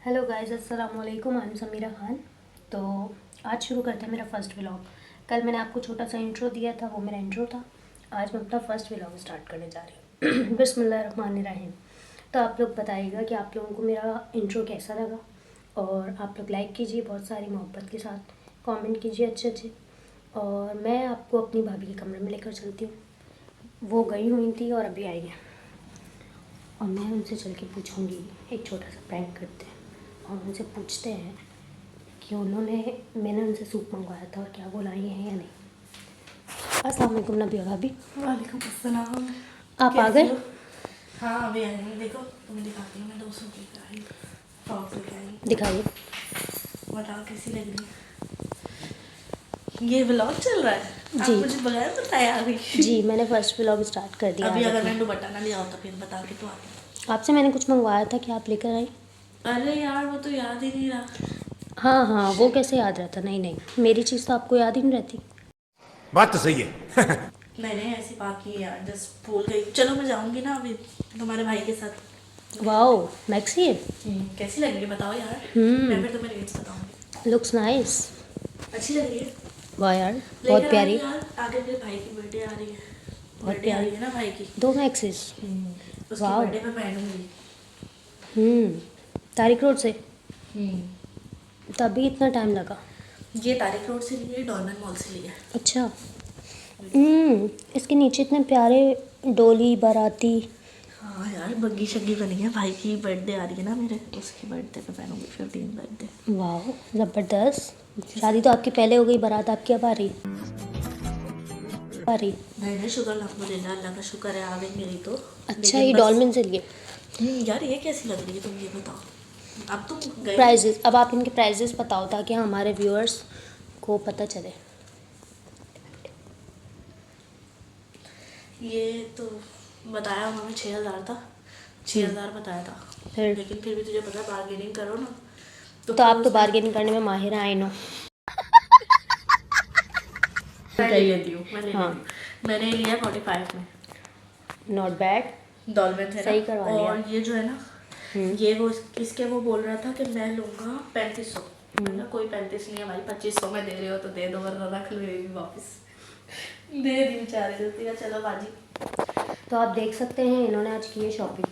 Hello guys, अस्सलाम वालेकुम। I am Samira Khan. तो आज शुरू करते हैं मेरा फ़र्स्ट व्लॉग। कल मैंने आपको छोटा सा इंट्रो दिया था, वो मेरा इंट्रो था। आज मैं अपना फ़र्स्ट व्लॉग स्टार्ट करने जा रही हूँ। बिस्मिल्लाहिर्रहमानिर्रहीम। तो आप लोग बताइएगा कि आप लोगों को मेरा इंट्रो कैसा लगा, और आप लोग लाइक कीजिए बहुत सारी मोहब्बत के साथ, कमेंट कीजिए अच्छे अच्छे। और मैं आपको अपनी भाभी के कमरे में लेकर चलती हूँ। वो गई हुई थी और अभी आई हैं, और मैं उनसे चल के पूछूंगी। एक छोटा सा प्रैंक करते हैं और उनसे पूछते हैं कि मैंने उनसे सूप मंगवाया था और क्या वो लाई हैं या नहीं। अस्सलाम वालेकुम नबिया भाभी। वालेकुम अस्सलाम। आप आ गए? हाँ अभी आई हूँ। देखो तुम्हें दिखाती हूँ, मैं 200 लेकर आई, फ्रॉक लेकर आई। दिखाइए। बताओ कैसी लग रही है। ये व्लॉग चल रहा है, आप जी मुझे बगैर बताए आ गई। जी, मैंने फ़र्स्ट व्लॉग स्टार्ट कर दिया। अभी आज अगर अपना। मैं दुपट्टा ना लिया होता फिर बता के तो आती। आपसे मैंने कुछ मंगवाया था कि आप लेकर आई। अरे यार वो तो याद ही नहीं रहा। हाँ हाँ, वो कैसे याद रहता। नहीं नहीं, मेरी चीज़ तो आपको याद ही नहीं रहती। बात तो सही है। नहीं ऐसी बात नहीं है यार, जस्ट भूल गई। चलो मैं जाऊँगी ना अभी तुम्हारे भाई के साथ। वाओ, मैक्सी है। कैसी लग रही है बताओ यार। मैं फिर तुम्हें रेट्स बताऊँगी। Looks nice. अच्छी लग रही है। वाह यार, बहुत लेकर प्यारी। आई यार, आगे मेरे भाई की बर्थडे आ रही है। बहुत बर्थडे आ रही प्यारी। है ना भाई की। 2 मैक्सीज। उसकी वाओ। बर्थडे पे पहनूंगी। तारिक रोड से। तभी इतना टाइम लगा। ये तारिक रोड से लिए, डॉर्मन मॉल से लिए। अच्छा। इसके नीचे इतने प्यारे डोली बाराती। हाँ यार बग्गी शग्गी बनी है, भाई की बर्थडे आ रही है ना मेरे, उसकी बर्थडे पे पहनूंगी 15 बर्थडे। वाह ज़बरदस्त। शादी तो आपकी पहले हो गई, बारात आपकी अब आ रही। नहीं शुक्र अल्हम्दुलिल्लाह, अल्लाह का शुक्र है आ गई मेरी तो। अच्छा, ये डॉल्मेन से लिए। यार ये कैसी लग रही है तुम ये बताओ। अब तुम गए प्राइजेस, अब आप इनके प्राइजेस बताओ ताकि हमारे व्यूअर्स को पता चले। ये तो बताया उन्होंने 6,000 था। 6,000 बताया था। फिर लेकिन फिर भी तुझे पता है बार्गेनिंग करो ना तो आप तो बार्गेनिंग करने में माहिर हैं, आई नो। मैं ले लेती हूँ, मैं ले हाँ। लेती हूँ। मैंने लिया 45 में। Not bad. डॉल्मेन थे सही ना। करवा लिया। और ये जो है ना, ये वो इसके वो बोल रहा था कि मैं लूँगा 3500। मैंने कोई 35 नहीं है भाई, 2500 में दे रहे हो तो दे दो, वरना रख लो ये भी वापस। दे दी बेचारे देती। चलो बाजी। तो आप देख सकते हैं इन्होंने आज की है शॉपिंग,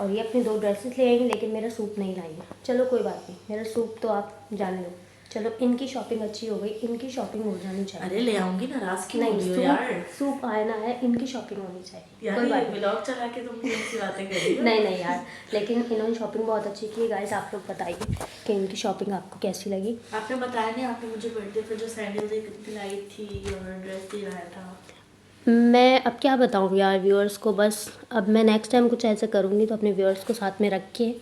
और ये अपनी 2 ड्रेसेस ले आएंगी, लेकिन मेरा सूट नहीं लाई है। चलो कोई बात नहीं, मेरा सूट तो आप जान लो। चलो इनकी शॉपिंग अच्छी हो गई, इनकी शॉपिंग हो जानी चाहिए। अरे ले आऊंगी ना, राज की नहीं, नहीं यार। सूप आना है, इनकी शॉपिंग होनी चाहिए। यार कोई ये बात नहीं। व्लॉग चला के तुम ऐसी बातें कर रही हो। नहीं नहीं यार, लेकिन इन्होंने शॉपिंग बहुत अच्छी की है। गाइस आप लोग बताइए कि इनकी शॉपिंग आपको कैसी लगी। आपने बताया नहीं, आपने मुझे बर्थडे पे जो सैंडल दिलाई थी और ड्रेस दिलाया था। मैं अब क्या बताऊँ यार व्यूअर्स को। बस अब मैं नेक्स्ट टाइम कुछ ऐसे करूँगी तो अपने व्यूअर्स को साथ में रख के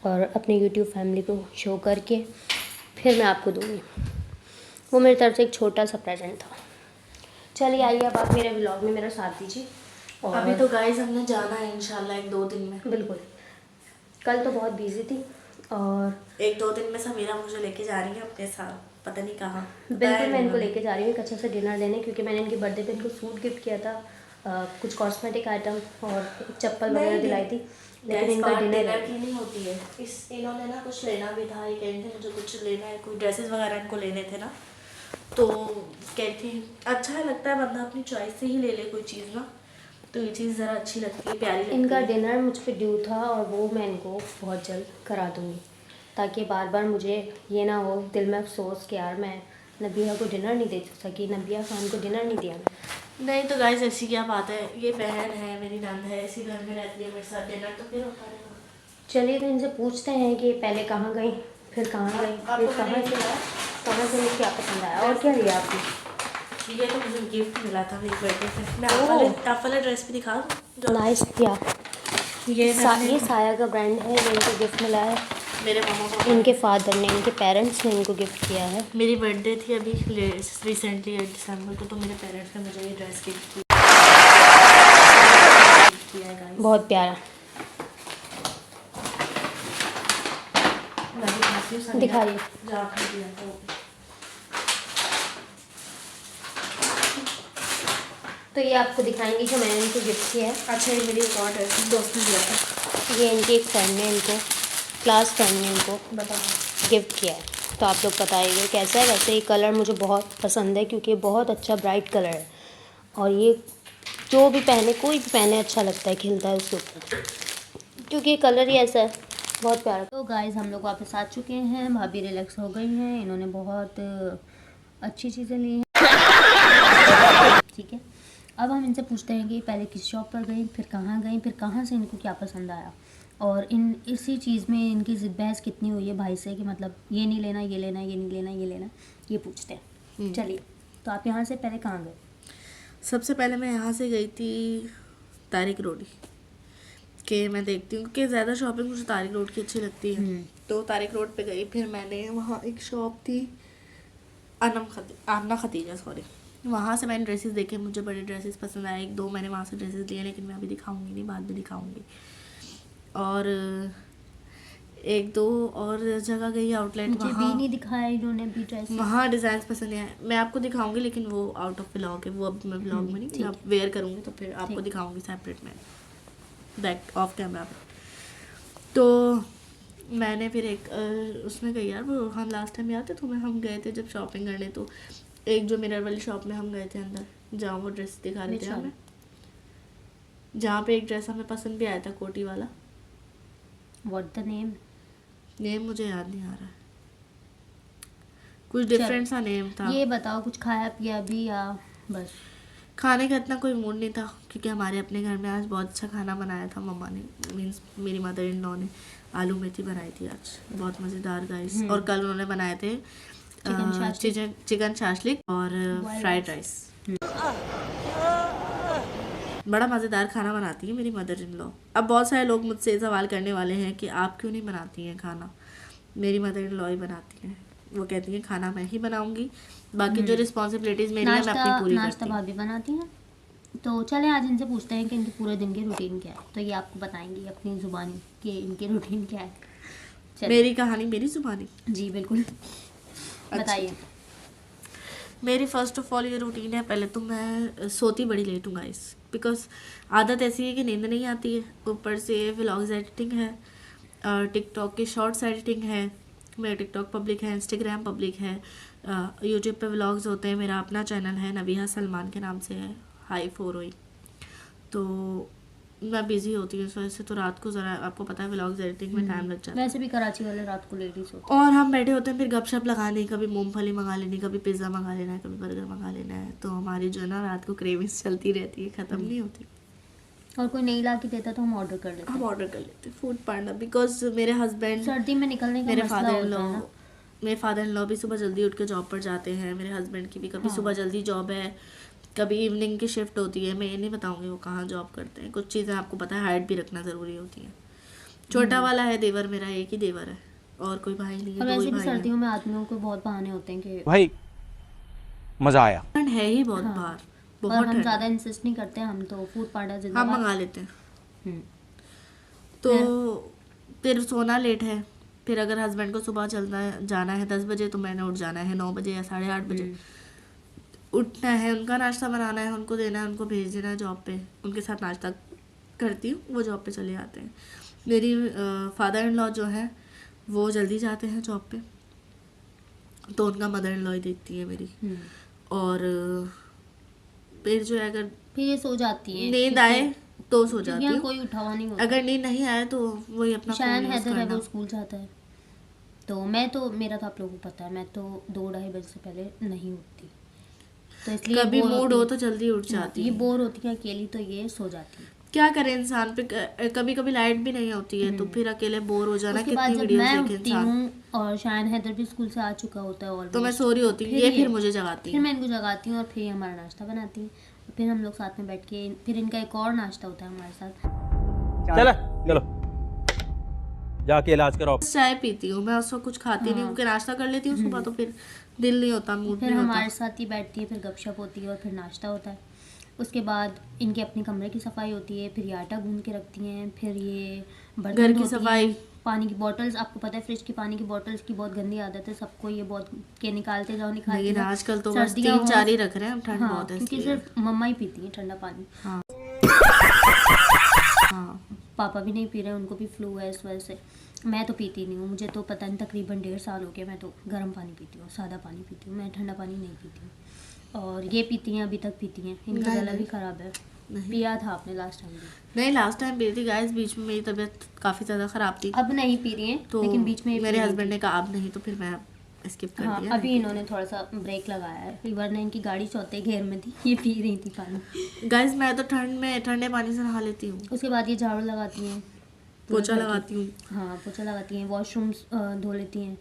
और अपने यूट्यूब फैमिली को शो करके फिर मैं आपको दूँगी। वो मेरी तरफ से एक छोटा सा प्रेजेंट था। चलिए आइए, अब आप मेरे व्लॉग में मेरा साथ दीजिए। और अभी तो गाइस हमने जाना है इंशाल्लाह 1-2 दिन में। बिल्कुल। कल तो बहुत बिजी थी, और 1-2 दिन में समीरा मुझे लेके जा रही है अपने साथ, पता नहीं कहाँ। बिल्कुल मैं इनको लेके जा रही हूँ एक अच्छा सा डिनर देने, क्योंकि मैंने इनके बर्थडे पे इनको सूट गिफ्ट किया था, कुछ कॉस्मेटिक आइटम और एक चप्पल वगैरह दिलाई थी। लेकिन इनका डिनर की नहीं होती है। इन्होंने ना कुछ लेना भी था, ये कह रहे थे मुझे कुछ लेना है, कोई ड्रेसेस वगैरह इनको लेने थे ना, तो कहती अच्छा है, लगता है बंदा अपनी चॉइस से ही ले ले कोई चीज़ ना, तो ये चीज़ ज़रा अच्छी लगती है, प्यारी लगती इनका है। डिनर मुझ पे ड्यू था, और वो मैं इनको बहुत जल्द करा दूँगी, ताकि बार बार मुझे ये ना हो दिल में अफसोस कि यार मैं नबिया को डिनर नहीं दे सकी, नबिया खान को डिनर नहीं दिया मैं। नहीं तो गाइस ऐसी क्या बात है, ये बहन है मेरी, नंद है, इसी घर में रहती है मेरे साथ, डिनर तो फिर होता रहेगा। चलिए तो इनसे पूछते हैं कि पहले कहाँ गई, फिर कहाँ गई, फिर कहाँ से क्या पसंद आया, और क्या लिया आपने। ये तो मुझे गिफ्ट मिला था मेरी बर्थडे पे। मैं आप वाला ड्रेस भी दिखा दूँ। नाइस किया। ये साया का ब्रांड है, ये इनको गिफ्ट मिला है मेरे मामा को, इनके फादर ने, इनके पेरेंट्स ने इनको गिफ्ट किया है। मेरी बर्थडे थी अभी रिसेंटली 8 दिसंबर को, तो मेरे पेरेंट्स ने मुझे ये ड्रेस गिफ्ट किया है गाइस। बहुत प्यारा। दिखाइए। तो ये आपको दिखाएंगे कि मैंने इनको गिफ्ट किया है। अच्छा ये मेरी एक और ड्रेस दोस्त ने दिया था। ये इनकी एक फ्रेंड ने इनको क्लास फ्रेंड ने उनको बताओ। गिफ्ट किया है, तो आप लोग बताइए कैसा है। वैसे ये कलर मुझे बहुत पसंद है क्योंकि ये बहुत अच्छा ब्राइट कलर है और ये जो भी पहने, कोई भी पहने अच्छा लगता है, खिलता है उसके ऊपर, क्योंकि ये कलर ही ऐसा है, बहुत प्यारा। तो गाइस हम लोग वापस आ चुके हैं, भाभी रिलैक्स हो गई हैं, इन्होंने बहुत अच्छी चीज़ें ली हैं। ठीक है, अब हम इनसे पूछते हैं कि पहले किस शॉप पर गई, फिर कहाँ गई, फिर कहाँ से इनको क्या पसंद आया, और इसी चीज़ में इनकी बहस कितनी हुई है भाई से कि मतलब ये नहीं लेना, ये लेना, ये नहीं लेना, ये लेना, ये पूछते हैं। चलिए, तो आप यहाँ से पहले कहाँ गए? सबसे पहले मैं यहाँ से गई थी तारिक रोड के, मैं देखती हूँ कि ज़्यादा शॉपिंग मुझे तारिक रोड की अच्छी लगती है, तो तारिक रोड पे गई। फिर मैंने वहाँ एक शॉप थी आमना खतीजा, सॉरी, वहाँ से मैंने ड्रेसेस देखे, मुझे बड़े ड्रेसेस पसंद आए। 1-2 मैंने वहाँ से ड्रेसेस लिए, लेकिन मैं अभी दिखाऊंगी नहीं, बाद में दिखाऊंगी। और 1-2 और जगह गई आउटलेट, मुझे भी वहाँ नहीं दिखाया इन्होंने भी ड्रेस। वहाँ डिज़ाइन पसंद है, मैं आपको दिखाऊंगी, लेकिन वो आउट ऑफ व्लॉग है, वो अब मैं व्लॉग में नहीं, आप वेयर करूँगी तो फिर आपको दिखाऊंगी सेपरेट में, बैक ऑफ कैमरा पे। तो मैंने फिर एक उसमें गई यार, वो हम लास्ट टाइम याद है तो हम गए थे जब शॉपिंग करने, तो एक जो मिरर वाली शॉप में हम गए थे अंदर, जहाँ वो ड्रेस दिखा रहे थे हमें, जहाँ पे एक ड्रेस हमें पसंद भी आया था, कोटी वाला। व्हाट द नेम मुझे याद नहीं आ रहा है, कुछ डिफरेंट सा नेम था। ये बताओ, कुछ खाया पिया भी या बस? खाने का इतना कोई मूड नहीं था, क्योंकि हमारे अपने घर में आज बहुत अच्छा खाना बनाया था मम्मा ने, मीन्स मेरी मदर इन लॉ ने आलू मेथी बनाई थी आज, बहुत मज़ेदार गाइस। और कल उन्होंने बनाए थे चिकन शाशलिक और फ्राइड राइस। बड़ा मज़ेदार खाना बनाती है मेरी मदर इन लॉ। अब बहुत सारे लोग मुझसे सवाल करने वाले हैं कि आप क्यों नहीं बनाती हैं खाना, मेरी मदर इन लॉ ही बनाती हैं। वो कहती हैं खाना मैं ही बनाऊंगी, बाकी जो रिस्पॉन्सिबिलिटीज़ मेरी है मैं अपनी पूरी नाश्ता करती हूँ। भाभी बनाती हैं। तो चलें आज इनसे पूछते हैं कि इनके पूरे दिन की रूटीन क्या है, तो ये आपको बताएंगी अपनी ज़ुबानी कि इनकी रूटीन क्या है। चलिए। मेरी कहानी मेरी जुबानी। जी बिल्कुल, बताइए। मेरी फर्स्ट ऑफ ऑल ये रूटीन है, पहले तो मैं सोती बड़ी लेट हूँ गाइस, बिकॉज आदत ऐसी है कि नींद नहीं आती है, ऊपर से व्लॉग्स एडिटिंग है, टिकटॉक की शॉर्ट्स एडिटिंग है, मेरा टिकटॉक पब्लिक है, इंस्टाग्राम पब्लिक है, यूट्यूब पे व्लॉग्स होते हैं, मेरा अपना चैनल है नवीहा सलमान के नाम से है, हाई 4 तो मैं बिज़ी होती हूँ इस वजह से, तो रात को ज़रा आपको पता है व्लॉग्स एडिटिंग में टाइम लग जाता है। वैसे भी कराची वाले रात को लेडीज होते और हम बैठे होते हैं फिर गपशप लगाने, कभी मूंगफली मंगा लेनी, कभी पिज़्ज़ा मंगा लेना है, कभी बर्गर मंगा लेना है, तो हमारी जो है ना रात को क्रेविंग्स चलती रहती है, ख़त्म नहीं होती। हैं, और कोई नहीं ला के देता तो हम ऑर्डर कर लेते हम ऑर्डर कर लेते फूड पांडा, बिकॉज मेरे हस्बैंड, सर्दी में निकलने का मेरे मसला फादर इन होता लॉ है ना। मेरे फादर इन लॉ भी सुबह जल्दी उठ के जॉब पर जाते हैं, मेरे हस्बैंड की भी कभी सुबह जल्दी जॉब है, कभी इवनिंग की शिफ्ट होती है। मैं ये नहीं बताऊंगी वो कहाँ जॉब करते हैं, कुछ चीज़ें आपको पता है हाइड भी रखना ज़रूरी होती है। छोटा वाला है देवर, मेरा एक ही देवर है और कोई भाई नहीं और है, दो वैसे ही भी भाई हैं। सर्दियों में आदमियों को बहुत बहाने होते हैं कि, भाई मजा आया। ठंड है ही बहुत बाहर, और बहुत हम ठंड ज़्यादा इंसिस्ट नहीं करते, हम तो फूड पांडा हम जिंदाबाद। मंगा लेते हैं। हम्म। तो फिर सोना लेट है, फिर अगर हस्बैंड को सुबह जाना है 10 बजे, तो मैंने उठ जाना है 9 बजे या 8:30 बजे, उठना है, उनका नाश्ता बनाना है, उनको देना है, उनको भेज देना है जॉब पे, उनके साथ नाश्ता करती हूँ, वो जॉब पे चले जाते हैं। मेरी फादर इन लॉ जो है वो जल्दी जाते हैं जॉब पे, तो उनका मदर इन लॉ ही देखती है मेरी। और फिर जो है अगर फिर ये सो जाती है, नींद आए तो सो जाती यहाँ हूँ, कोई उठा हुआ नहीं होता। अगर नींद नहीं आए तो वही अपना शायन फ़ोन यूज़ हैदर है, करना। वो स्कूल जाता है, तो मेरा तो आप लोगों को पता है, मैं तो 2-2:30 बजे से पहले नहीं उठती, तो इसलिए कभी बोर मूड होती हो है। तो जल्दी उठ जाती ये है। बोर होती है अकेली, तो ये सो जाती है। क्या करे इंसान पे, कभी कभी लाइट भी नहीं होती है, तो फिर अकेले बोर हो जाना, उसके बाद कितनी जब वीडियोस मैं देखे उठती इंसान। हूँ और शायन हैदर भी स्कूल से आ चुका होता है तो मैं ऑलमोस्ट, सो रही होती हूँ, ये फिर मुझे जगाती फिर है। मैं इनको जगाती हूँ और फिर ये हमारा नाश्ता बनाती है, और फिर हम लोग साथ में बैठ के, फिर इनका एक और नाश्ता होता है हमारे साथ। चलो जाके इलाज कराओ। चाय पीती हूँ मैं, उस वक्त कुछ खाती नहीं, क्योंकि नाश्ता कर लेती हूँ सुबह, तो फिर दिल नहीं होता, मूड फिर नहीं होता। हमारे साथ ही बैठती है, फिर गपशप होती है और फिर नाश्ता होता है। उसके बाद इनके अपने कमरे की सफाई होती है, फिर ये आटा गूंद के रखती हैं, फिर ये बर्तन घर की धोती सफाई, हैं, पानी की बॉटल्स, आपको पता है फ्रिज की पानी की बॉटल्स की बहुत गंदी आदत है सबको, ये बहुत के निकालते जाओ निकालते लेकिन जाओ। आजकल तो बस सर्दियाँ 3-4 ही हो, रख रहे हैं हम, ठंड हाँ, बहुत है क्योंकि इसलिए। सिर्फ मम्मा ही पीती हैं ठंडा पानी, हाँ पापा भी नहीं पी रहे, उनको भी फ्लू है इस वजह से। मैं तो पीती नहीं हूँ, मुझे तो पता नहीं तकरीबन 1.5 साल हो गया, मैं तो गर्म पानी पीती हूँ, सादा पानी पीती हूँ, मैं ठंडा पानी नहीं पीती हूँ। और ये पीती हैं, अभी तक पीती हैं, इनका नहीं, गला भी नहीं। ख़राब है। नहीं। पिया था आपने लास्ट टाइम भी? नहीं, लास्ट टाइम पी थी गाइस, बीच में मेरी तबीयत काफ़ी ज़्यादा ख़राब थी, अब नहीं पी रही हैं, तो लेकिन बीच में ये पी मेरे रही हस्बैंड थी। ने कहा अब नहीं, तो फिर मैं स्किप कर हाँ, दिया। अभी इन्होंने थोड़ा सा ब्रेक लगाया है, वरना इनकी गाड़ी चौथे घेर में थी, ये पी रही थी पानी। गाइस मैं तो ठंड में ठंडे पानी से नहा लेती हूँ, उसके बाद ये झाड़ू लगाती हैं, पूरे पोछा घर की। लगाती हूँ। हाँ, पोछा लगाती हैं, वॉशरूम्स धो लेती हैं,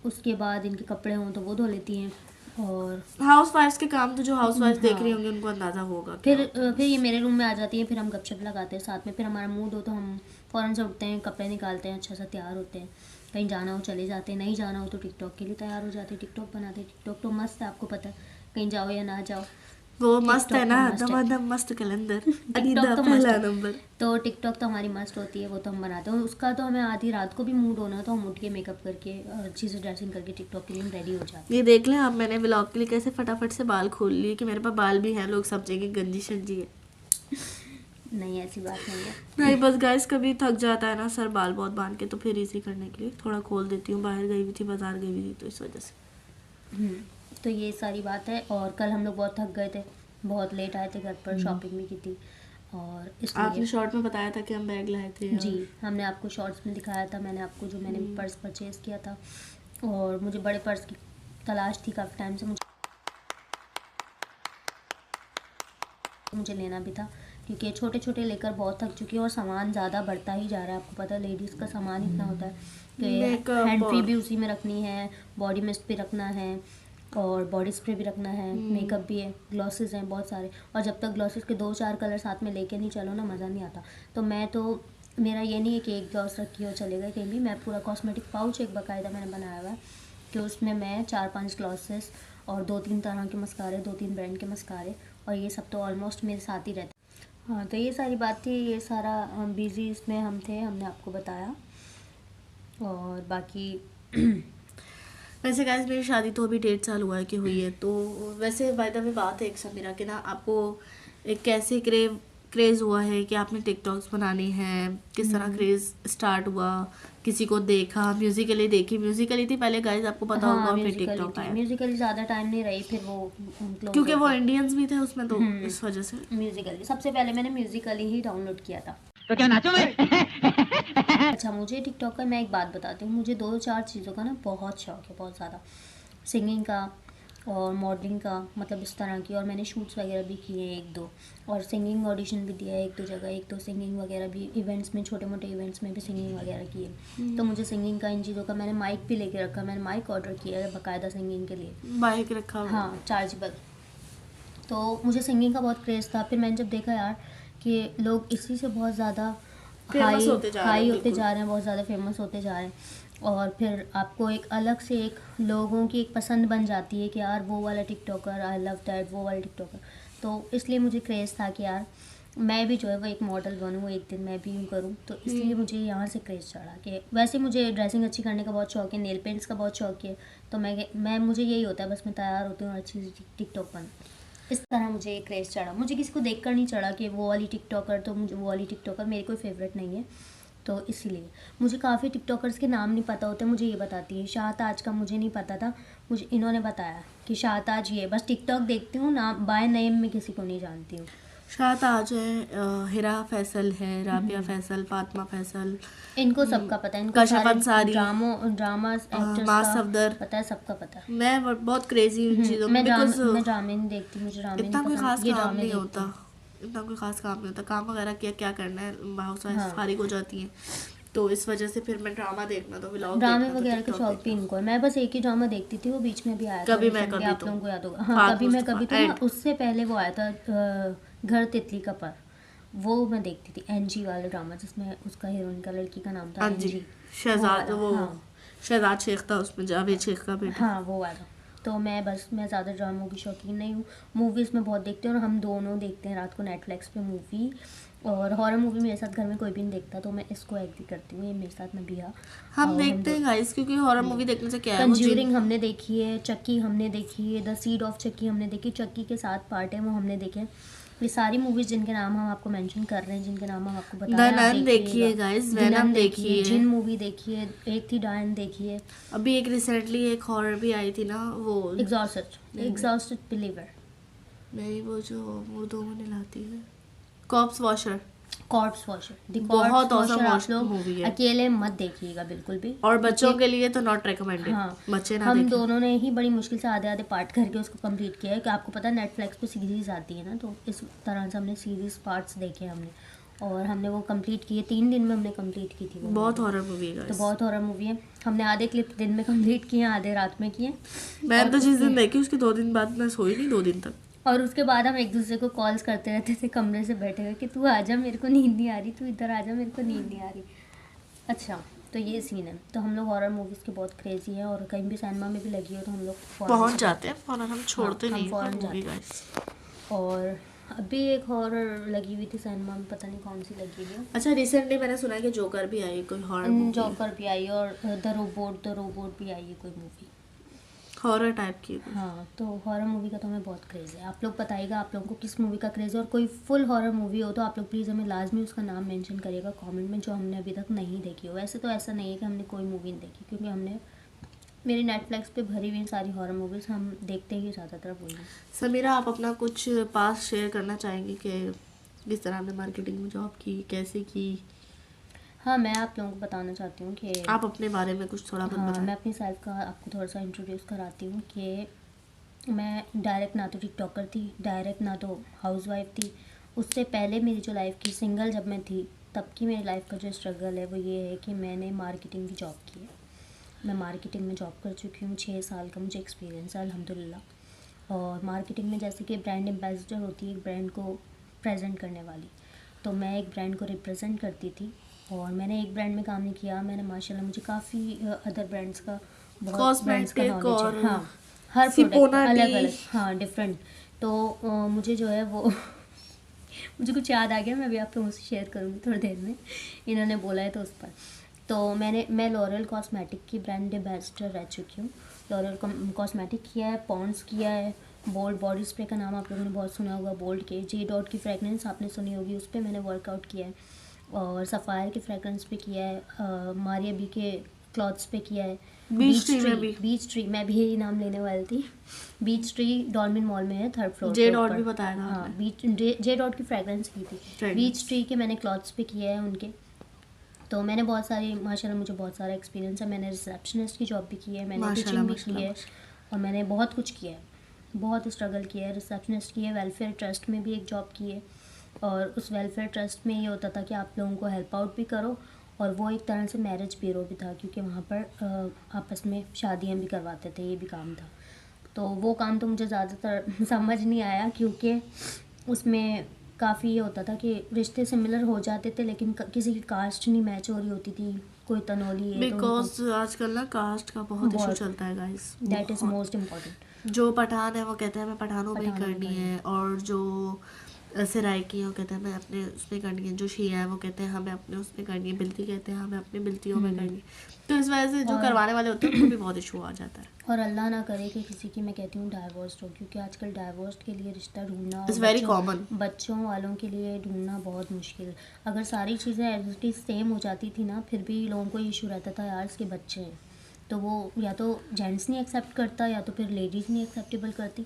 उसके बाद इनके कपड़े हों तो वो धो लेती हैं। और हाउस वाइफ्स के काम तो जो हाउस वाइफ देख हाँ। रही होंगी उनको अंदाज़ा होगा। फिर ये मेरे रूम में आ जाती हैं, फिर हम गपशप लगाते हैं साथ में, फिर हमारा मूड हो तो हम फ़ौरन से उठते हैं, कपड़े निकालते हैं, अच्छा सा तैयार होते हैं, कहीं जाना हो चले जाते हैं, नहीं जाना हो तो टिकटॉक के लिए तैयार हो जाते हैं, टिकटॉक बनाते हैं। टिकटॉक तो मस्त है, आपको पता है, कहीं जाओ या ना जाओ वो मस्त है TikTok ना, तो मस्त है। दमादम मस्त कैलेंडर, टिकटॉक अनीता तो मस्त पहला है, नंबर। तो टिकटॉक तो हमारी मस्त होती है, वो तो हम बनाते हैं। उसका तो हमें आधी रात को भी मूड होना तो हम उठ के मेकअप करके और अच्छी से ड्रेसिंग करके टिकटॉक के लिए रेडी हो जाते ये देख लें आप, मैंने व्लॉग के लिए कैसे फटाफट से बाल खोल लिए कि मेरे पास बाल भी हैं, लोग समझेंगे गंजी शंजी है। हैं। नहीं, ऐसी बात नहीं है। नहीं, बस गाइस कभी थक जाता है ना सर बाल बहुत बांध के, तो फिर इसी करने के लिए थोड़ा खोल देती हूँ। बाहर गई हुई थी, बाजार गई हुई थी, तो इस वजह से। तो ये सारी बात है। और कल हम लोग बहुत थक गए थे, बहुत लेट आए थे घर पर, शॉपिंग भी की थी, और इसलिए आपने शॉर्ट में बताया था कि हम बैग लाए थे। जी, हमने आपको शॉर्ट्स में दिखाया था, मैंने आपको जो मैंने पर्स परचेज़ किया था, और मुझे बड़े पर्स की तलाश थी काफ़ी टाइम से, मुझे लेना भी था, क्योंकि छोटे छोटे लेकर बहुत थक चुकी हूँ और सामान ज़्यादा बढ़ता ही जा रहा है। आपको पता है लेडीज़ का सामान इतना होता है कि Makeup हैंड फ्री और- भी उसी में रखनी है, बॉडी मिस्ट भी रखना है, और बॉडी स्प्रे भी रखना है, मेकअप भी है, ग्लॉसेस हैं बहुत सारे, और जब तक ग्लॉसेस के 2-4 कलर साथ में लेके नहीं चलो ना, मज़ा नहीं आता। तो मेरा ये नहीं है कि एक ग्लॉस रखी हो चलेगा कहीं भी, मैं पूरा कॉस्मेटिक पाउच एक बाकायदा मैंने बनाया हुआ है कि उसमें मैं 4-5 ग्लॉसेस और 2-3 तरह के मस्कारे, 2-3 ब्रांड के मस्कारे, और ये सब तो ऑलमोस्ट मेरे साथ ही रहते हैं। हाँ, तो ये सारी बात थी, ये सारा बिज़ी इसमें हम थे, हमने आपको बताया। और बाकी वैसे गाइस मेरी शादी तो अभी 1.5 साल हुआ है कि हुई है। तो वैसे बाय द वे बात है एक समीरा कि ना, आपको एक कैसे क्रेज़ हुआ है कि आपने टिकटॉक्स बनाने हैं, किस तरह क्रेज़ स्टार्ट हुआ, किसी को देखा, म्यूजिकली देखी, म्यूजिकली थी पहले गाइस, आपको पता होगा, फिर टिकटॉक आया, म्यूजिकली ज़्यादा टाइम नहीं रही, फिर वो क्योंकि वो इंडियंस भी थे उसमें, तो इस वजह से। म्यूजिकली सबसे पहले मैंने म्यूजिकली ही डाउनलोड किया था। तो क्या नाचो मैं? अच्छा, मुझे टिकटॉक का मैं एक बात बताती हूँ, मुझे 2-4 चीज़ों का ना बहुत शौक है, बहुत ज़्यादा, सिंगिंग का और मॉडलिंग का, मतलब इस तरह की, और मैंने शूट्स वगैरह भी किए हैं 1-2, और सिंगिंग ऑडिशन भी दिया है 1-2 जगह, 1-2 सिंगिंग वगैरह भी इवेंट्स में, छोटे मोटे इवेंट्स में भी सिंगिंग वगैरह की है। तो मुझे सिंगिंग का, इन चीज़ों का, मैंने माइक भी लेके रखा, मैंने माइक ऑर्डर किया है बाकायदा सिंगिंग के लिए, बाइक रखा हुआ। हाँ, चार्जेबल। तो मुझे सिंगिंग का बहुत क्रेज़ था। फिर मैंने जब देखा यार कि लोग इसी से बहुत ज़्यादा Famous होते जा रहे हैं, हाई होते बिल्कुल। जा रहे हैं, बहुत ज़्यादा फेमस होते जा रहे हैं, और फिर आपको एक अलग से एक लोगों की एक पसंद बन जाती है कि यार वो वाला टिकटॉकर, आई लव दैट, वो वाला टिकटॉकर। तो इसलिए मुझे क्रेज़ था कि यार मैं भी जो है वो एक मॉडल बनूँ, एक दिन मैं भी यूँ करूँ। तो इसलिए मुझे यहाँ से क्रेज़ चढ़ा कि वैसे मुझे ड्रेसिंग अच्छी करने का बहुत शौक है, नेल पेंट्स का बहुत शौक है, तो मुझे यही होता है, बस मैं तैयार होती हूँ और अच्छी सी टिकटॉक बनूँ। इस तरह मुझे ये क्रेज़ चढ़ा। मुझे किसी को देखकर नहीं चढ़ा कि वो वाली टिकटॉकर, तो मुझे वो वाली टिकटॉकर मेरी कोई फेवरेट नहीं है। तो इसीलिए मुझे काफ़ी टिकटॉकर्स के नाम नहीं पता होते, मुझे ये बताती है। शाहताज का मुझे नहीं पता था, मुझे इन्होंने बताया कि शाहताज ये, बस टिकटॉक देखती हूँ, नाम बाय नेम में किसी को नहीं जानती हूँ। शाहताज है, हिरा फैसल है, राबिया फैसल, फातिमा फैसल, इनको सबका पता है, इनको कशिफ सारे अंसारी, ड्रामा एक्टर्स माँ का सफदर, पता है, सबका पता है। मैं बहुत क्रेजी हूँ इन चीज़ों में, बिकॉज मैं ड्रामे नहीं देखती, मुझे ड्रामे इतना नहीं कोई खास पसंद, ये काम ड्रामे नहीं देखती होता, हूँ। इतना कोई खास काम नहीं होता, काम वगैरह किया क्या करना है, हाउस वाइफ हाँ। फारिग हो जाती हैं, तो इस वजह से फिर मैं ड्रामा देखना, तो व्लॉग ड्रामे देखना, तो वगैरह का TikTok शौक भी देखना। इनको है। मैं बस एक ही ड्रामा देखती थी, वो बीच में भी आया था, कभी मैं recently, कभी आप तो। लोगों को याद होगा। हाँ, फात कभी मैं मुस्तफा, कभी तो ना, and- उससे पहले वो आया था घर तितली का पर, वो मैं देखती थी, एनजी वाला ड्रामा, जिसमें उसका हीरोइन का लड़की का नाम था हाँ जी, एनजी, शहजाद, वो वो वाला, हाँ। शहजाद शेख था उसमें, जावेद शेख का बेटा। हाँ, वो वाला। तो मैं ज़्यादा ड्रामों की शौकीन नहीं हूँ, मूवीज़ में बहुत देखती हूँ, और हम दोनों देखते हैं रात को नेटफ्लिक्स पे मूवी, और हॉरर मूवी मेरे साथ घर में कोई भी नहीं देखता, तो मैं इसको एग्री करती हूँ, ये मेरे साथ नबिया। हम देखते हैं गाइस, क्योंकि हॉरर मूवी देखने से क्या है, वो कंज्यूरिंग हमने देखी है, चक्की हमने देखी है, द सीड ऑफ चक्की हमने देखी, चक्की के 7 पार्ट हैं वो हमने देखे, ये सारी मूवीज़ जिनके नाम हम आपको मेंशन कर रहे हैं, जिनके नाम हम आपको बता द रहे हैं, आप नन देखिए गाइस, द वेनम नन देखिए, जिन मूवी देखिए, एक थी डायन देखिए, अभी एक रिसेंटली एक हॉरर भी आई थी ना, वो एग्जॉस्टेड बिलीवर, नहीं वो जो उर्दू में लाती है, कॉप्स वॉशर, कॉर्प्स वॉशर, द बहुत कॉर्प्स awesome वॉशर आप लोग movie है। अकेले मत देखिएगा बिल्कुल भी। और बच्चों के लिए तो नॉट रिकमेंडेड, हाँ, बच्चे ना हम देखें। दोनों ने ही बड़ी मुश्किल से आधे आधे पार्ट करके उसको कंप्लीट किया है कि आपको पता है नेटफ्लिक्स पे सीरीज आती है ना, तो इस तरह से हमने सीरीज पार्ट्स देखे हमने, और हमने वो कंप्लीट किए 3 दिन में हमने कंप्लीट की थी वो बहुत movie। हॉरर मूवी है तो guys। बहुत हॉरर मूवी है। हमने आधे क्लिप दिन में कंप्लीट किए, आधे रात में किए, मैं तो जिस दिन देखी उसके 2 दिन बाद मैं सोई नहीं 2 दिन तक। और उसके बाद हम एक दूसरे को कॉल्स करते रहते थे कमरे से बैठे हुए कि तू आजा, मेरे को नींद नहीं आ रही, तू इधर आजा, मेरे को नींद नहीं आ रही। अच्छा, तो ये सीन है। तो हम लोग हॉरर मूवीज़ के बहुत क्रेजी हैं, और कहीं भी सिनेमा में भी लगी हो तो हम लोग पहुंच जाते हैं फौरन, हम छोड़ते हम नहीं फौरन मूवी जाते हैं। गाइस। और अभी एक हॉरर लगी हुई थी सिनेमा में, पता नहीं कौन सी लगी हुई है, अच्छा रिसेंटली मैंने सुना है कि जोकर भी आई, कोई हॉरर मूवी, जॉकर भी आई, और द रोबोट भी आई है कोई मूवी। हॉरर टाइप की। हाँ, तो हॉरर मूवी का तो हमें बहुत क्रेज़ है। आप लोग बताइएगा आप लोगों को किस मूवी का क्रेज़ है, और कोई फुल हॉरर मूवी हो तो आप लोग प्लीज़ हमें लाजमी उसका नाम मेंशन करिएगा कमेंट में, जो हमने अभी तक नहीं देखी हो। वैसे तो ऐसा नहीं है कि हमने कोई मूवी नहीं देखी, क्योंकि हमने मेरी नेटफ्लिक्स पे भरी हुई सारी हॉरर मूवीज़ हम देखते ही ज़्यादातर वही हैं। समीरा, आप अपना कुछ पास शेयर करना चाहेंगी कि किस तरह आपने मार्केटिंग में जॉब की, कैसे की? हाँ, मैं आप लोगों को बताना चाहती हूँ कि आप अपने बारे में कुछ थोड़ा बहुत हाँ, बताएं। मैं अपनी सेल्फ का आपको थोड़ा सा इंट्रोड्यूस कराती हूँ कि मैं डायरेक्ट ना तो टिकटॉकर थी, डायरेक्ट ना तो हाउसवाइफ थी। उससे पहले मेरी जो लाइफ की सिंगल जब मैं थी तब की मेरी लाइफ का जो स्ट्रगल है वो ये है कि मैंने मार्केटिंग की जॉब की है। मैं मार्केटिंग में जॉब कर चुकी हूँ, 6 साल का मुझे एक्सपीरियंस है अल्हम्दुलिल्लाह। और मार्केटिंग में जैसे कि ब्रांड एम्बेसडर होती है एक ब्रांड को प्रेजेंट करने वाली, तो मैं एक ब्रांड को रिप्रेजेंट करती थी। और मैंने एक ब्रांड में काम नहीं किया, मैंने माशाल्लाह मुझे काफ़ी अदर ब्रांड्स का, बहुत ब्रांड्स का Cosmetic नॉलेज और है। हाँ, हर प्रोडक्ट सिपोना अलग टी। अलग, हाँ डिफरेंट। तो मुझे जो है वो मुझे कुछ याद आ गया, मैं अभी आप लोगों से शेयर करूँगी थोड़ी देर में, इन्होंने बोला है तो उस पर। तो मैं लॉरियल कॉस्मेटिक की ब्रांड एम्बेसडर रह चुकी हूँ। लॉरियल कॉस्मेटिक किया है, पॉन्ड्स किया है, बोल्ड बॉडी स्प्रे का नाम आप लोगों ने बहुत सुना होगा, बोल्ड के, जे डॉट की फ्रेगरेंस आपने सुनी होगी, उस पर मैंने वर्कआउट किया है। और सफ़ायर के फ्रेगरेंस पे किया है, मारिया बी के क्लॉथ्स पे किया है, बीच ट्री में भी। बीच ट्री, मैं भी यही नाम लेने वाली थी। बीच ट्री डॉल्मिन मॉल में है, 3rd फ्लोर जे डॉट भी बताया था हाँ, आपने। जे डॉट की फ्रेगरेंस की थी। Fragrance। बीच ट्री के मैंने क्लॉथ्स पे किया है उनके। तो मैंने बहुत सारी, माशाल्लाह मुझे बहुत सारा एक्सपीरियंस है। मैंने रिसेप्शनिस्ट की जॉब भी की है, मैंने माशाल्लाह, टीचिंग भी की है, माशाल्लाह। और मैंने बहुत कुछ किया है, बहुत स्ट्रगल किया है। रिसेप्शनिस्ट की है, वेलफेयर ट्रस्ट में भी एक जॉब की है, और उस वेलफेयर ट्रस्ट में ये होता था कि आप लोगों को हेल्प आउट भी करो, और वो एक तरह से मैरिज ब्यूरो भी था, क्योंकि वहाँ पर आपस में शादियाँ भी करवाते थे, ये भी काम था। तो वो काम तो मुझे ज़्यादातर समझ नहीं आया, क्योंकि उसमें काफ़ी ये होता था कि रिश्ते सिमिलर हो जाते थे, लेकिन किसी की कास्ट नहीं मैच हो रही होती थी, कोई तनौली है बिकॉज आजकल ना कास्ट का बहुत इशू बहुत। चलता है guys. That is most important. जो पठान है वो कहते हैं हमें पठानों में ही पठानों में करनी करनी है, और जो सराइकी है वो कहते हैं हमें अपने उसमें करनी है, जो शिया है वो कहते हैं हमें अपने उसमें करनी है, बिलती कहते हैं हमें अपने बिलतियों में करनी है। तो इस वजह से जो और- करवाने वाले होते हैं उनको भी बहुत इशू आ जाता है। और अल्लाह ना करे कि किसी की, मैं कहती हूँ, डाइवोर्स हो, क्योंकि आजकल डाइवोर्स के लिए रिश्ता ढूंढना और इट्स वेरी कॉमन। बच्चों वालों के लिए ढूंढना बहुत मुश्किल। अगर सारी चीज़ें एज सेम हो जाती थी ना, फिर भी लोगों को इशू रहता था यार इसके बच्चे हैं, तो वो या तो जेंट्स नहीं एक्सेप्ट करता, या तो फिर लेडीज़ नहीं एक्सेप्टेबल करती।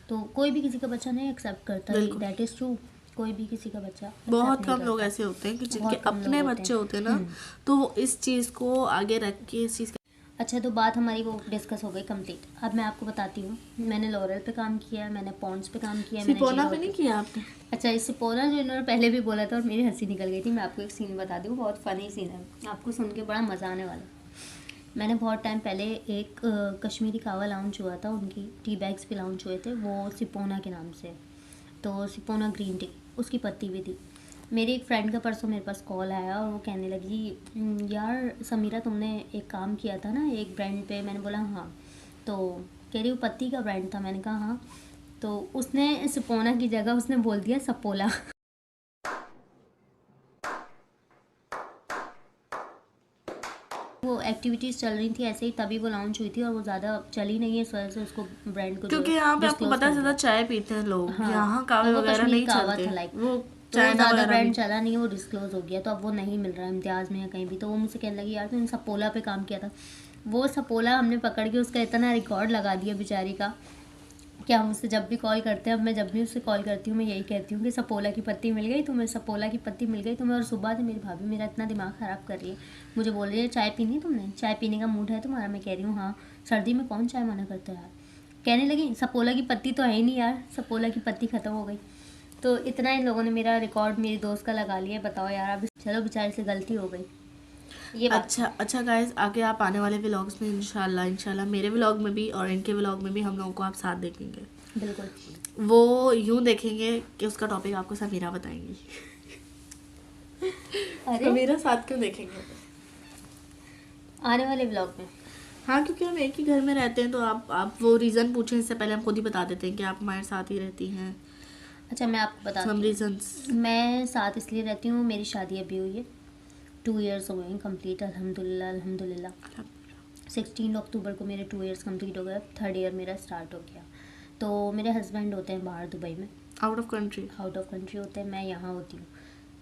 तो कोई भी किसी का बच्चा नहीं एक्सेप्ट करता, बिल्कुल। That is true. कोई भी किसी का बच्चा accept बहुत नहीं कम लोग करता। ऐसे होते हैं कि जिनके बहुत कम लोग अपने होते बच्चे हैं। होते हैं ना, तो वो इस चीज़ को आगे रख के इस चीज़ अच्छा, तो बात हमारी वो डिस्कस हो गई कंप्लीट। अब मैं आपको बताती हूँ, मैंने लॉरियल पे काम किया है, मैंने पॉन्ड्स पे काम किया है, मैंने सिपोना G पे Dot नहीं किया आपने? अच्छा, इस सिपोना जो इन्होंने पहले भी बोला था और मेरी हंसी निकल गई थी, मैं आपको एक सीन बता दूँ, बहुत फ़नी सीन है, आपको सुन के बड़ा मज़ा आने वाला है। मैंने बहुत टाइम पहले एक कश्मीरी कावा लॉन्च हुआ था, उनकी टी बैग्स भी लॉन्च हुए थे, वो सिपोना के नाम से, तो सिपोना ग्रीन टी, उसकी पत्ती भी थी। मेरी एक फ्रेंड का परसों मेरे पास कॉल आया, और वो कहने लगी, यार समीरा तुमने एक काम किया था ना एक ब्रांड पे। मैंने बोला हाँ। तो कह रही वो पत्ती का ब्रांड था। मैंने कहा हाँ। तो उसने सिपोना की जगह उसने बोल दिया सपोला। वो एक्टिविटीज़ चल रही थी ऐसे ही, तभी वो लॉन्च हुई थी और वो ज़्यादा चली नहीं है, इस वजह से उसको ब्रांड को क्योंकि यहाँ पे आपको पता है ज़्यादा चाय पीते हैं लोग, हाँ, यहाँ कावे वो वगैरह कश्मीर नहीं कावा चलते, था लाइक, वो तो ज़्यादा ब्रांड चला नहीं, वो डिस्क्लोज हो गया, तो अब वो नहीं मिल रहा है इम्तियाज़ में या कहीं भी। तो वो मुझसे कहने लगी यार तूने सपोला पे काम किया था। वो सपोला हमने पकड़ के उसका इतना रिकॉर्ड लगा दिया बेचारी का कि हम उससे जब भी कॉल करते हैं, अब मैं जब भी उससे कॉल करती हूँ मैं यही कहती हूँ कि सपोला की पत्ती मिल गई तुम्हें, सपोला की पत्ती मिल गई तुम्हें। और सुबह से मेरी भाभी मेरा इतना दिमाग ख़राब कर रही है, मुझे बोल रही है चाय पीनी तुमने, चाय पीने का मूड है तुम्हारा? मैं कह रही हूँ हाँ। सर्दी में कौन चाय मना करता है यार। कहने लगी सपोला की पत्ती तो है ही नहीं यार, सपोला की पत्ती ख़त्म हो गई। तो इतना इन लोगों ने मेरा रिकॉर्ड मेरी दोस्त का लगा लिया, बताओ यार। अब चलो बेचारे से गलती हो गई ये बात। अच्छा गाइस, आगे आप आने वाले व्लॉग्स में इंशाल्लाह मेरे व्लॉग में भी और इनके व्लॉग में भी हम लोगों को आप साथ देखेंगे। बिल्कुल। वो यूं देखेंगे कि उसका टॉपिक आपको समीरा बताएंगी। अरे समीरा साथ क्यों देखेंगे आने वाले ब्लॉग में? हाँ, क्योंकि हम एक ही घर में रहते हैं, तो आप वो रीज़न पूछें इससे पहले हम खुद ही बता देते हैं कि आप हमारे साथ ही रहती हैं। अच्छा मैं आपको बताती सम हूँ, रीजंस। मैं साथ इसलिए रहती हूँ, मेरी शादी अभी हुई है, 2 इयर्स हो गए हैं कंप्लीट, अल्हम्दुलिल्लाह। 16 अक्टूबर को मेरे 2 इयर्स कंप्लीट हो गए, 3rd ईयर मेरा स्टार्ट हो गया। तो मेरे हस्बैंड होते हैं बाहर दुबई में, आउट ऑफ कंट्री होते हैं, मैं यहाँ होती हूँ।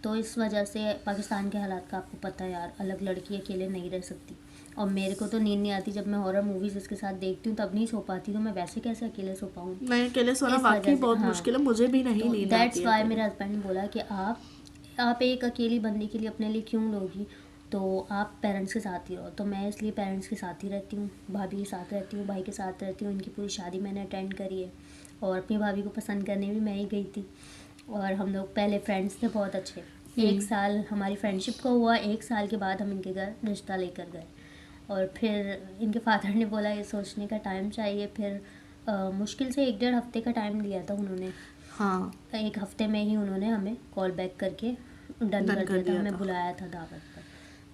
तो इस वजह से पाकिस्तान के हालात का आपको पता है यार, अलग लड़की अकेले नहीं रह सकती। और मेरे को तो नींद नहीं आती, जब मैं हॉरर मूवीज़ इसके साथ देखती हूँ तब नहीं सो पाती, तो मैं वैसे कैसे अकेले सो पाऊँ? मैं अकेले सोना इस वाकई वजह से, बहुत हाँ। मुश्किल है, मुझे भी नहीं तो नींद दैट्स आती है वाई अकेले। मेरे हस्बैंड ने बोला कि आप एक अकेली बंदी के लिए अपने लिए क्यों लोगी, तो आप पेरेंट्स के साथ ही रहो। तो मैं इसलिए पेरेंट्स के साथ ही रहती हूँ, भाभी के साथ रहती हूँ, भाई के साथ रहती हूँ। इनकी पूरी शादी मैंने अटेंड करी है और अपनी भाभी को पसंद करने भी मैं ही गई थी। और हम लोग पहले फ्रेंड्स थे बहुत अच्छे, 1 साल हमारी फ्रेंडशिप को हुआ, 1 साल के बाद हम इनके घर रिश्ता लेकर गए। और फिर इनके फादर ने बोला ये सोचने का टाइम चाहिए, फिर मुश्किल से 1-1.5 हफ्ते का टाइम लिया था उन्होंने। हाँ, 1 हफ्ते में ही उन्होंने हमें कॉल बैक करके डन कर दिया था, हमें बुलाया था दावत पर।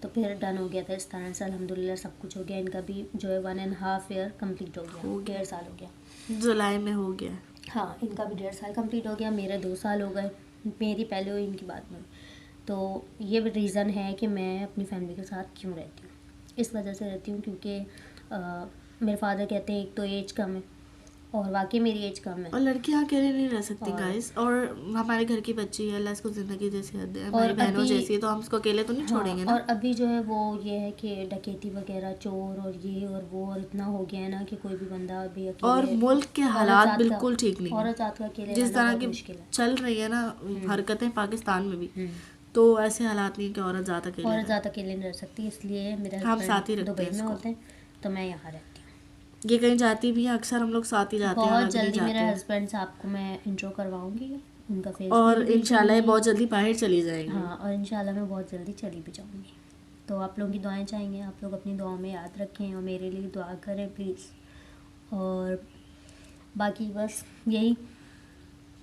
तो फिर डन हो गया था इस तरह से, अल्हम्दुलिल्लाह सब कुछ हो गया। इनका भी जो है 1.5 ईयर कंप्लीट हो गया, 1.5 साल हो गया, जुलाई में हो गया। हाँ इनका भी 1.5 साल कंप्लीट हो गया, मेरे 2 साल हो गए, मेरी पहले हुई इनकी बाद में। तो ये रीज़न है कि मैं अपनी फैमिली के साथ क्यों रहती हूँ, इस वजह से रहती हूँ क्योंकि मेरे फादर कहते हैं एक तो एज कम है, और वाकई मेरी एज कम है, और लड़कियां अकेले नहीं रह सकती और- गाइस। और हमारे घर की बच्ची है, अल्लाह इसको ज़िंदगी जैसी हद है, हमारी और बहनों अभी- जैसी है, तो हम उसको अकेले तो नहीं छोड़ेंगे ना। और अभी जो है वो ये है कि डकैती वगैरह, चोर और ये और वो, और इतना हो गया है ना कि कोई भी बंदा अभी अकेले, और मुल्क के औरत हालात जात का- बिल्कुल ठीक नहीं है। औरत जात का अकेले जिस रहना तरह बहुत की मुश्किल है। चल रही है ना हरकतें पाकिस्तान में भी, तो ऐसे हालात नहीं है कि औरत ज़्यादा अकेले औरत रहे। ज़्यादा अकेले नहीं रह सकती, इसलिए मेरे हम साथ ही हस्बैंड रखते दुबई हैं में इसको। होते हैं, तो मैं यहाँ रहती हूँ। ये कहीं जाती भी है, अक्सर हम लोग साथ ही जाते हैं, बहुत अलग नहीं जल्दी जाते मेरे हैं। हस्बैंड से आपको मैं इंट्रो करवाऊंगी, उनका फेस और भी इंशाल्लाह ये देखूंगी। बहुत जल्दी बाहर चली जाएंगी। हाँ, और इंशाल्लाह मैं बहुत जल्दी चली भी जाऊंगी। तो आप लोगों की दुआएं चाहिए, आप लोग अपनी दुआओं में याद रखें और मेरे लिए दुआ करें प्लीज़। और बाकी बस यही।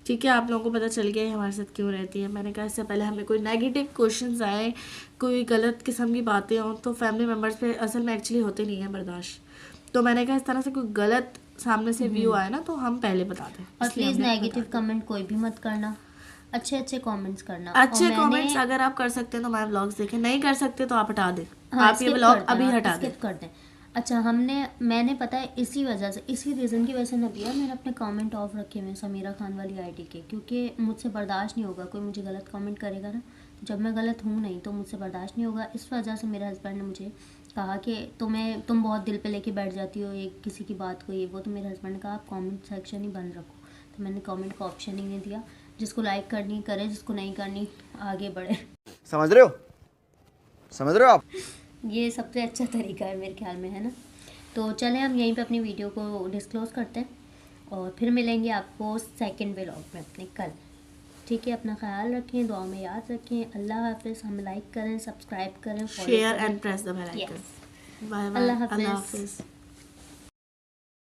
ठीक है, आप लोगों को पता चल गया है हमारे साथ क्यों रहती है। मैंने कहा इससे पहले हमें कोई नेगेटिव क्वेश्चंस आए, कोई गलत किस्म की बातें हों, तो फैमिली मेम्बर्स पे असल में एक्चुअली होते नहीं है बर्दाश्त। तो मैंने कहा इस तरह से कोई गलत सामने से व्यू आए ना, तो हम पहले बता दें। और इसलिए प्लीज़ हमने नेगेटिव बता कमेंट कोई भी मत करना, अच्छे अच्छे कमेंट्स करना। दिया। अच्छे और मैंने- कमेंट्स अगर आप कर सकते हैं तो हमारे व्लॉग्स देखें, नहीं कर सकते तो आप हटा दें। हाँ, आप ये skip व्लॉग कर दें, अभी आप हटा दें। skip कर दें। अच्छा मैंने पता है इसी वजह से, इसी रीज़न की वजह से नबिया मैंने अपने कमेंट ऑफ रखे हुए समीरा खान वाली आईडी के, क्योंकि मुझसे बर्दाश्त नहीं होगा कोई मुझे गलत कमेंट करेगा ना, जब मैं गलत हूँ नहीं तो मुझसे बर्दाश्त नहीं होगा। इस वजह से मेरे हस्बैंड ने मुझे कहा कि तुम बहुत दिल पे लेके बैठ जाती हो एक किसी की बात को, ये वो। तो मेरे हस्बैंड ने कहा आप कमेंट सेक्शन ही बंद रखो, तो मैंने कमेंट का ऑप्शन ही नहीं दिया। जिसको लाइक करनी करे, जिसको नहीं करनी आगे बढ़े। समझ रहे हो आप? ये सबसे अच्छा तरीका है मेरे ख्याल में, है ना। तो चलें हम यहीं पे अपनी वीडियो को डिस्क्लोज़ करते हैं और फिर मिलेंगे आपको सेकंड व्लॉग में अपने कल। ठीक है, अपना ख्याल रखें, दुआ में याद रखें। अल्लाह हाफिज़। हमें लाइक करें, सब्सक्राइब करें, फॉलो शेयर करें। And press the bell icon. Yes. Bye bye, अल्लाह अल्लाह हाफिज़। हाफिज़।